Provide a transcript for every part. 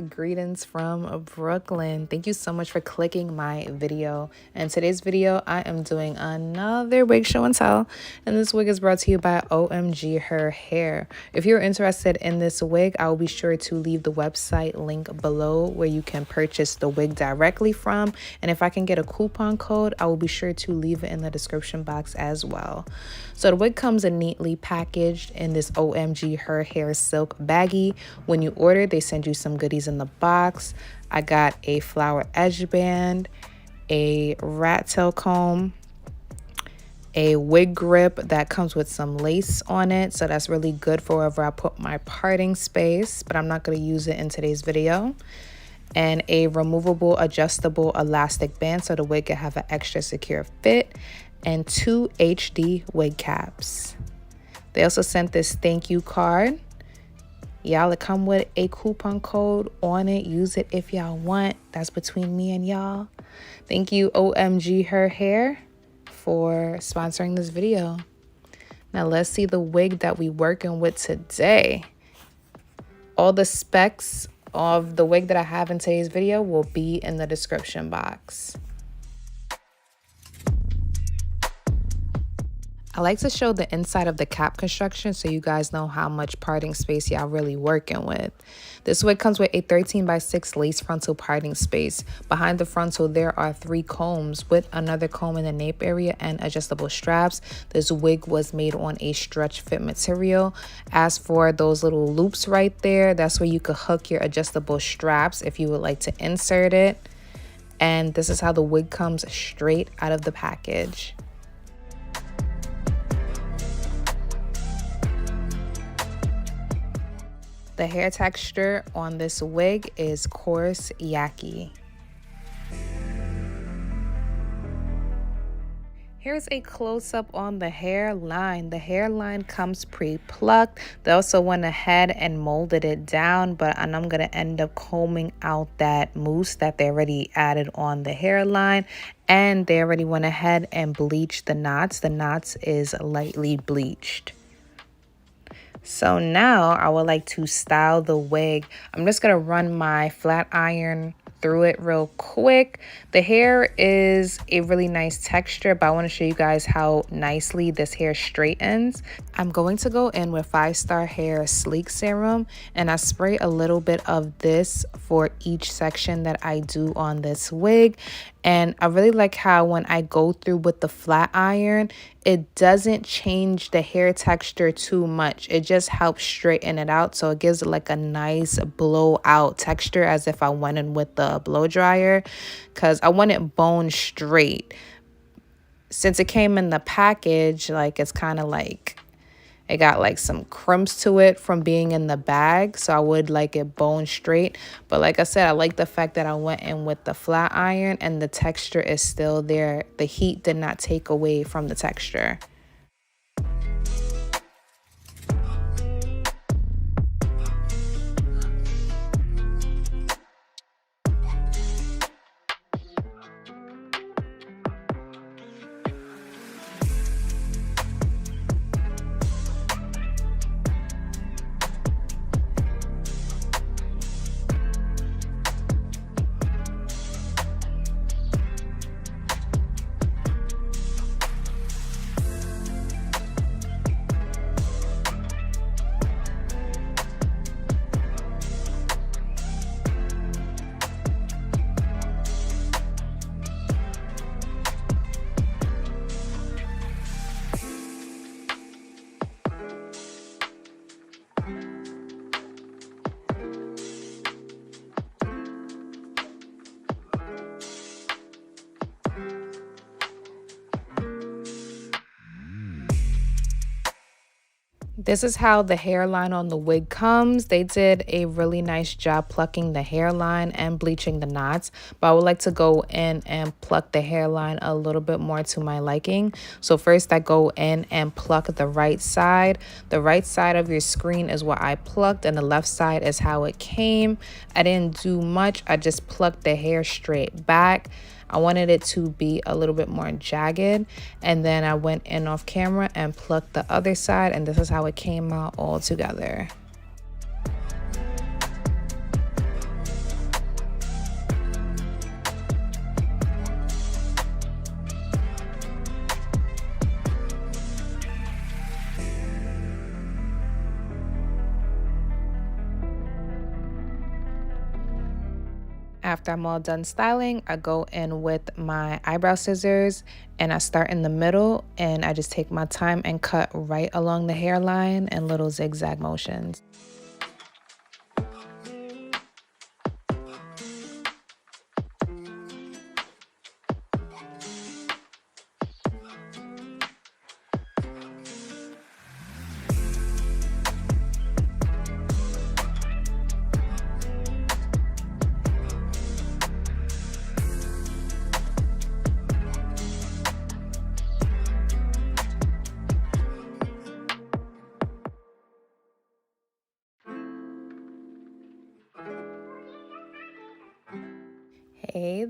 Greetings from Brooklyn. Thank you so much for clicking my video. In today's video, I am doing another wig show and tell, and this wig is brought to you by OMGHerHair. If you're interested in this wig, I will be sure to leave the website link below where you can purchase the wig directly from, and if I can get a coupon code, I will be sure to leave it in the description box as well. So the wig comes in neatly packaged in this OMGHerHair silk baggie. When you order, they send you some goodies in the box. I got a flower edge band, a rat tail comb, a wig grip that comes with some lace on it, so that's really good for wherever I put my parting space, but I'm not going to use it in today's video. And a removable adjustable elastic band so the wig can have an extra secure fit, and 2 HD wig caps. They also sent this thank you card. Y'all, it come with a coupon code on it. Use it if y'all want. That's between me and y'all. Thank you, OMGHerHair, for sponsoring this video. Now let's see the wig that we working with today. All the specs of the wig that I have in today's video will be in the description box. I like to show the inside of the cap construction so you guys know how much parting space y'all really working with. This wig comes with a 13x6 lace frontal parting space. Behind the frontal, there are 3 combs with another comb in the nape area and adjustable straps. This wig was made on a stretch fit material. As for those little loops right there, that's where you could hook your adjustable straps if you would like to insert it. And this is how the wig comes straight out of the package. The hair texture on this wig is coarse Yaki. Here's a close-up on the hairline. The hairline comes pre-plucked. They also went ahead and molded it down, but I'm going to end up combing out that mousse that they already added on the hairline, and they already went ahead and bleached the knots. The knots is lightly bleached. So now I would like to style the wig. I'm just going to run my flat iron through it real quick. The hair is a really nice texture, but I want to show you guys how nicely this hair straightens. I'm going to go in with 5-Star Hair Sleek Serum, and I spray a little bit of this for each section that I do on this wig. And I really like how when I go through with the flat iron, it doesn't change the hair texture too much. It just helps straighten it out, so it gives it like a nice blowout texture as if I went in with the blow dryer, because I want it bone straight. Since it came in the package, like it's kind of like it got like some crimps to it from being in the bag, so I would like it bone straight. But like I said, I like the fact that I went in with the flat iron and the texture is still there. The heat did not take away from the texture. This is how the hairline on the wig comes. They did a really nice job plucking the hairline and bleaching the knots, but I would like to go in and pluck the hairline a little bit more to my liking. So first I go in and pluck the right side. The right side of your screen is what I plucked, and the left side is how it came. I didn't do much. I just plucked the hair straight back. I wanted it to be a little bit more jagged, and then I went in off camera and plucked the other side, and this is how it came out all together. After I'm all done styling, I go in with my eyebrow scissors and I start in the middle and I just take my time and cut right along the hairline in little zigzag motions. Hey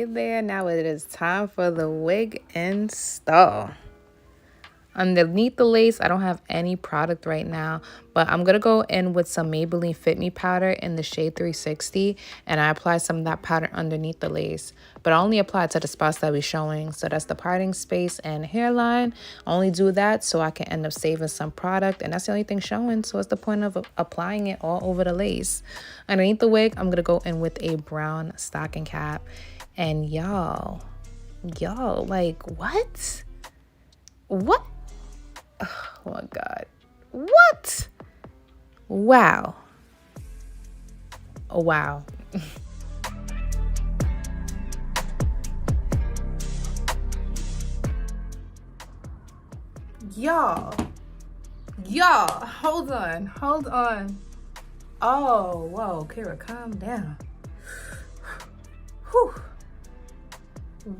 there, now it is time for the wig install. Underneath the lace, I don't have any product right now, but I'm going to go in with some Maybelline Fit Me powder in the shade 360, and I apply some of that powder underneath the lace. But I only apply it to the spots that we're showing, so that's the parting space and hairline. I only do that so I can end up saving some product, and that's the only thing showing, so what's the point of applying it all over the lace? Underneath the wig, I'm going to go in with a brown stocking cap, and y'all, like, what? Oh my God. What? Wow. Wow. Y'all, hold on. Oh, whoa, Kira, calm down. Whew.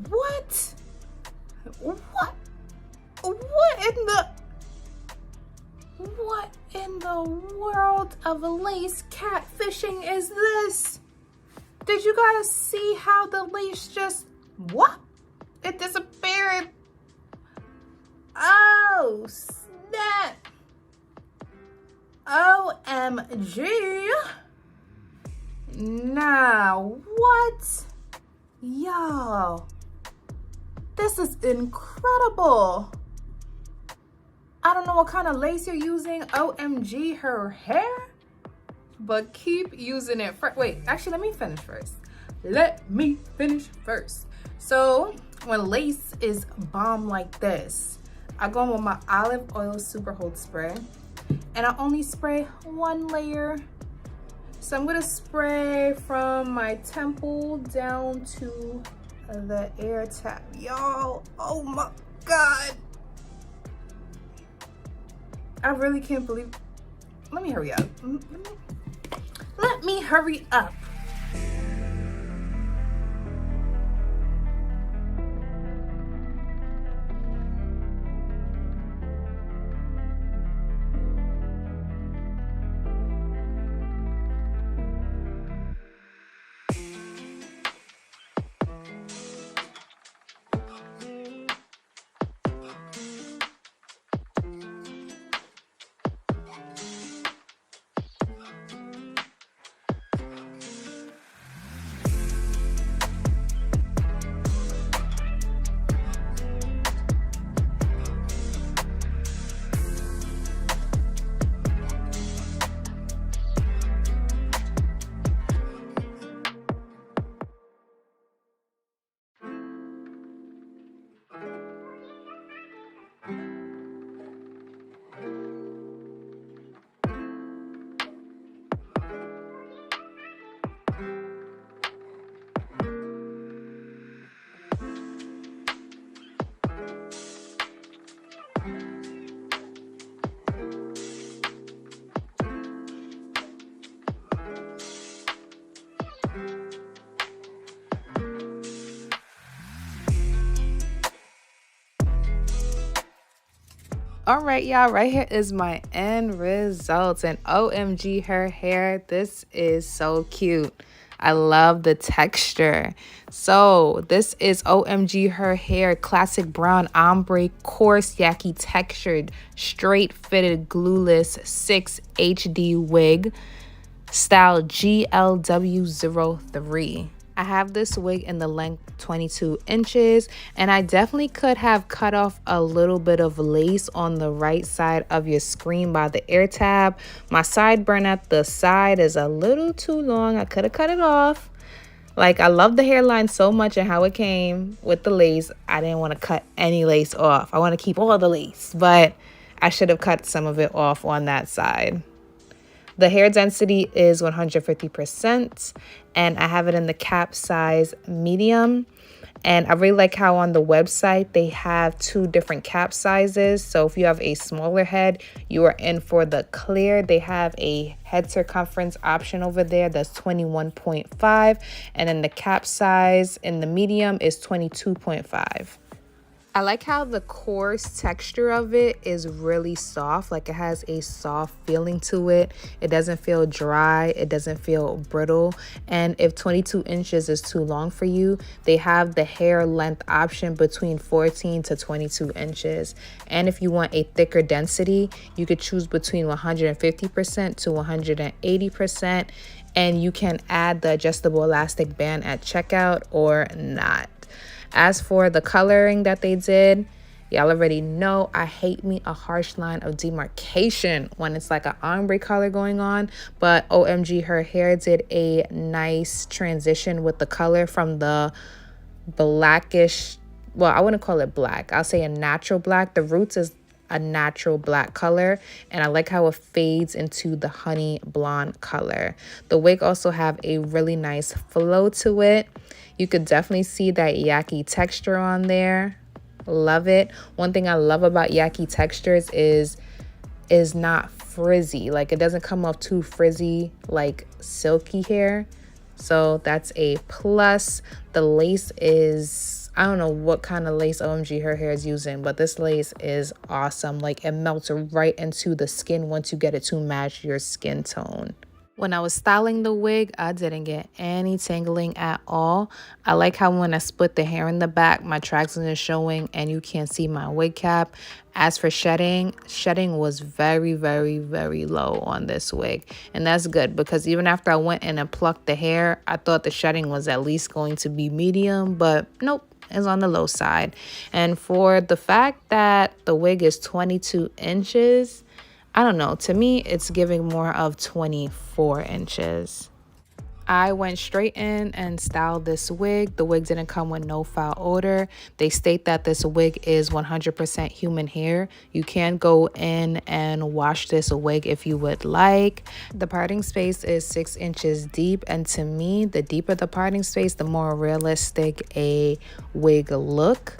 What in the world of lace catfishing is this? Did you guys see how the lace just, what? It disappeared. Oh, snap. OMG. Now, what? Y'all, this is incredible. I don't know what kind of lace you're using, OMG her hair, but keep using it. Wait, actually, let me finish first. So when lace is bomb like this, I go in with my olive oil super hold spray, and I only spray one layer. So I'm gonna spray from my temple down to the air tap. Y'all, oh my God. I really can't believe. Let me hurry up. Let me hurry up. All right, y'all, right here is my end results, and OMG her hair, this is so cute. I love the texture. So this is OMG her hair classic brown ombre coarse yaki textured straight fitted glueless 6 HD wig style GLW03. I have this wig in the length 22 inches, and I definitely could have cut off a little bit of lace on the right side of your screen by the air tab. My sideburn at the side is a little too long. I could have cut it off. Like, I love the hairline so much and how it came with the lace. I didn't want to cut any lace off. I want to keep all the lace, but I should have cut some of it off on that side. The hair density is 150%, and I have it in the cap size medium. And I really like how on the website they have 2 different cap sizes. So if you have a smaller head, you are in for the clear. They have a head circumference option over there that's 21.5. And then the cap size in the medium is 22.5. I like how the coarse texture of it is really soft. Like, it has a soft feeling to it. It doesn't feel dry. It doesn't feel brittle. And if 22 inches is too long for you, they have the hair length option between 14 to 22 inches. And if you want a thicker density, you could choose between 150% to 180%. And you can add the adjustable elastic band at checkout or not. As for the coloring that they did, y'all already know I hate me a harsh line of demarcation when it's like an ombre color going on. But OMGHerHair did a nice transition with the color from the blackish, well, I wouldn't call it black. I'll say a natural black. The roots is a natural black color, and I like how it fades into the honey blonde color. The wig also have a really nice flow to it. You could definitely see that Yaki texture on there. Love it. One thing I love about Yaki textures is not frizzy. Like, it doesn't come off too frizzy like silky hair. So that's a plus. The lace is, I don't know what kind of lace OMGHerHair is using, but this lace is awesome. Like, it melts right into the skin once you get it to match your skin tone. When I was styling the wig, I didn't get any tangling at all. I like how when I split the hair in the back, my traction is showing and you can't see my wig cap. As for shedding was very, very, very low on this wig. And that's good, because even after I went in and plucked the hair, I thought the shedding was at least going to be medium, but nope, it's on the low side. And for the fact that the wig is 22 inches, I don't know, to me, it's giving more of 24 inches. I went straight in and styled this wig. The wig didn't come with no foul odor. They state that this wig is 100% human hair. You can go in and wash this wig if you would like. The parting space is 6 inches deep, and to me, the deeper the parting space, the more realistic a wig look.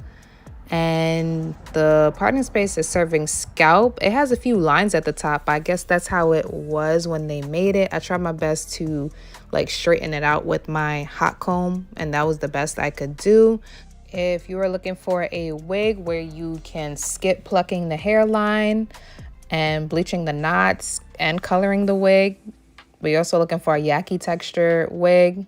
And the parting space is serving scalp. It has a few lines at the top. I guess that's how it was when they made it. I tried my best to like straighten it out with my hot comb, and that was the best I could do. If you are looking for a wig where you can skip plucking the hairline and bleaching the knots and coloring the wig, but you're also looking for a Yaki texture wig,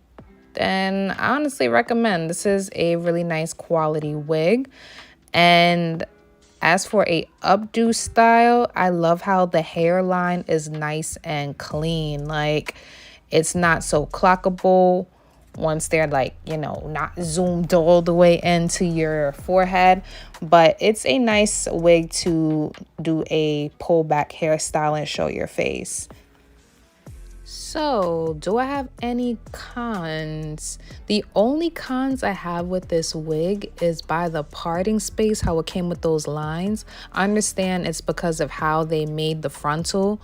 then I honestly recommend. This is a really nice quality wig. And as for a updo style, I love how the hairline is nice and clean. Like, it's not so clockable once they're like, you know, not zoomed all the way into your forehead. But it's a nice wig to do a pullback hairstyle and show your face. So, do I have any cons? The only cons I have with this wig is by the parting space, how it came with those lines. I understand it's because of how they made the frontal,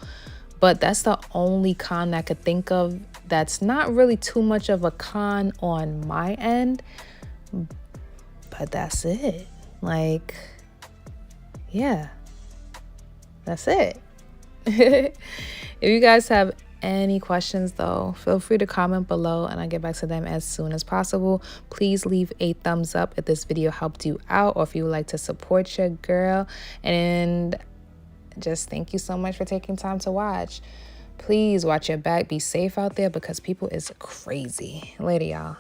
but that's the only con I could think of. That's not really too much of a con on my end, but that's it. Like, yeah, that's it. If you guys have any questions though, feel free to comment below and I'll get back to them as soon as possible. Please leave a thumbs up if this video helped you out, or if you would like to support your girl. And just thank you so much for taking time to watch. Please watch your back, be safe out there, because people is crazy. Later, y'all.